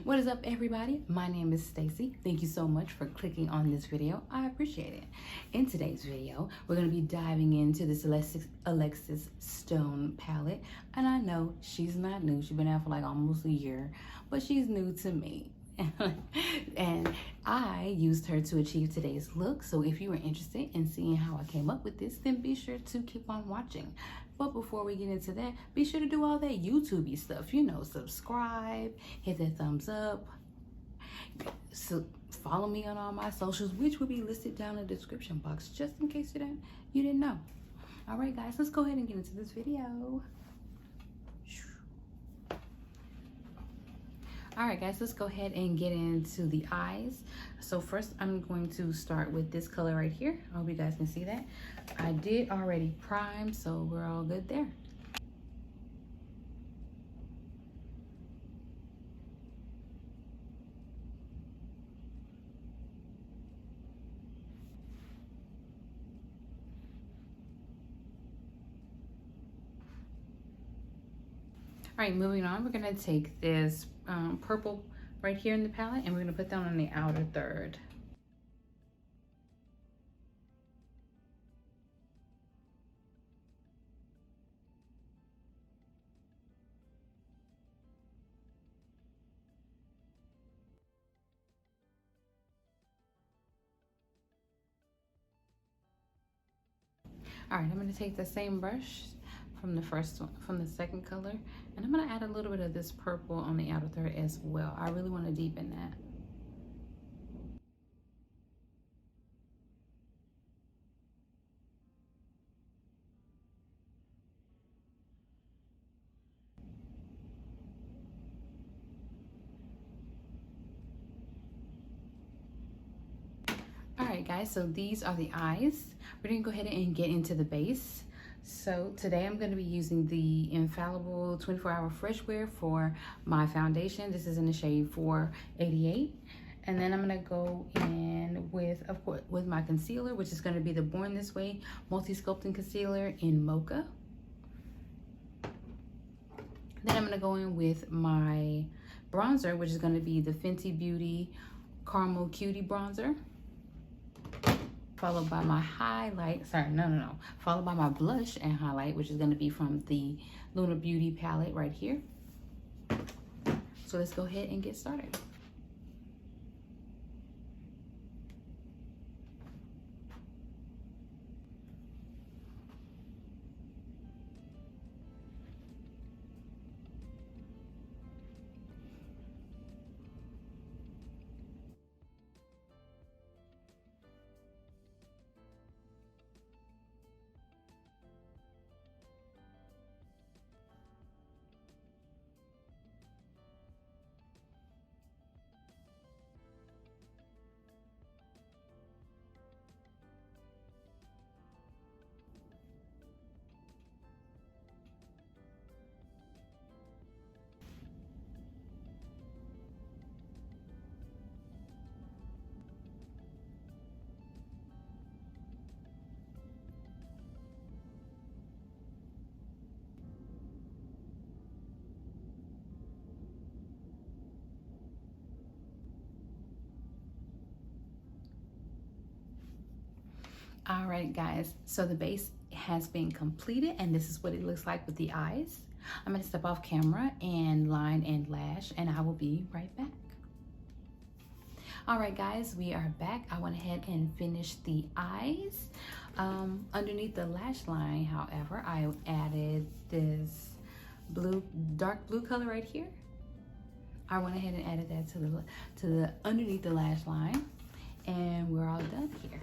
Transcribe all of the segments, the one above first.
What is up, everybody? My name is Stacy. Thank you so much for clicking on this video. I appreciate it. In today's video, we're going to be diving into this Alexis Stone palette. And I know she's not new. She's been out for like almost a year, but she's new to me. And I used her to achieve today's look. So if you are interested in seeing how I came up with this, then be sure to keep on watching. But before we get into that, be sure to do all that YouTube-y stuff. You know, subscribe, hit that thumbs up. So follow me on all my socials, which will be listed down in the description box, just in case you didn't know. All right, guys, let's go ahead and get into this video. All right, guys, let's go ahead and get into the eyes. So first, I'm going to start with this color right here. I hope you guys can see that. I did already prime, so we're all good there. All right, moving on, we're gonna take this purple right here in the palette, and we're gonna put that on the outer third. All right, I'm gonna take the same brush from the first one, from the second color, and I'm gonna add a little bit of this purple on the outer third as well. I really wanna deepen that. All right, guys, so these are the eyes. We're gonna go ahead and get into the base. So today I'm gonna be using the Infallible 24-Hour Fresh Wear for my foundation. This is in the shade 488. And then I'm gonna go in with, of course, with my concealer, which is gonna be the Born This Way Multi-Sculpting Concealer in Mocha. Then I'm gonna go in with my bronzer, which is gonna be the Fenty Beauty Caramel Cutie Bronzer. Followed by my highlight, followed by my blush and highlight, which is gonna be from the Lunar Beauty palette right here. So let's go ahead and get started. All right, guys, so the base has been completed, and this is what it looks like with the eyes. I'm gonna step off camera and line and lash, and I will be right back. All right, guys, we are back. I went ahead and finished the eyes. Underneath the lash line, however, I added this dark blue color right here. I went ahead and added that to the underneath the lash line, and we're all done here.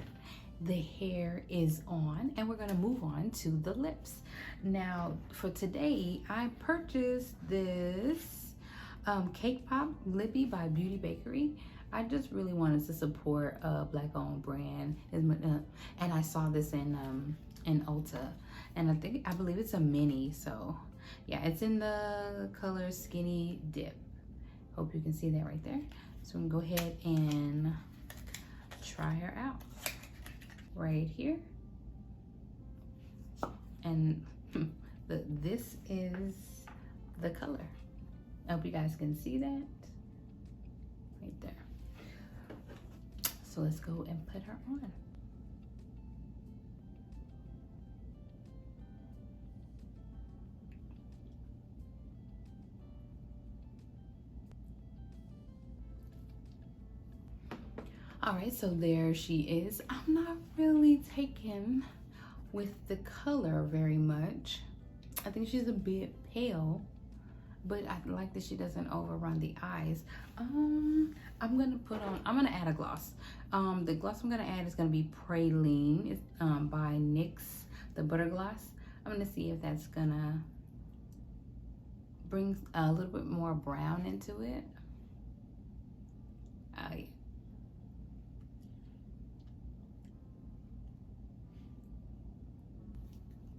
The hair is on, and we're gonna move on to the lips. Now, for today, I purchased this Cake Pop Lippy by Beauty Bakery. I just really wanted to support a Black-owned brand, and I saw this in Ulta, and I believe it's a mini. So yeah, it's in the color Skinny Dip. Hope you can see that right there. So I'm gonna go ahead and try her out right here. And this is the color. I hope you guys can see that. So let's go and put her on. All right, so there she is. I'm not really taken with the color very much. I think she's a bit pale, but I like that she doesn't overrun the eyes. I'm gonna add a gloss. The gloss I'm gonna add is gonna be Praline. It's by NYX, the butter gloss. I'm gonna see if that's gonna bring a little bit more brown into it. Yeah.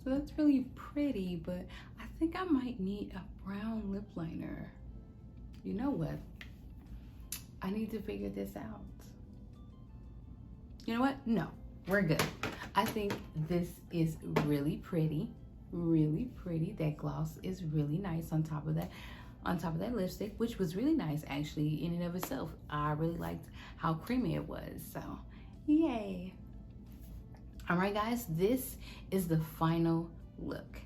So that's really pretty, but I think I might need a brown lip liner. You know what? I need to figure this out. You know what? No, we're good. I think this is really pretty, really pretty. That gloss is really nice on top of that lipstick, which was really nice actually in and of itself. I really liked how creamy it was, so yay. All right, guys, this is the final look.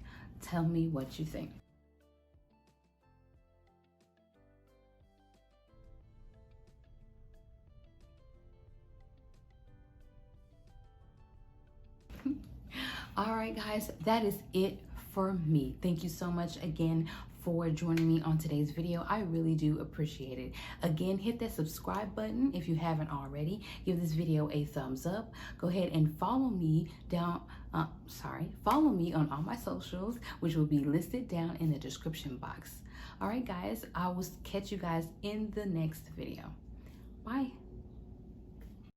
Tell me what you think. All right, guys, that is it for me. Thank you so much again for joining me on today's video. I really do appreciate it. Again, hit that subscribe button if you haven't already. Give this video a thumbs up. Go ahead and follow me follow me on all my socials, which will be listed down in the description box. All right, guys, I will catch you guys in the next video. Bye.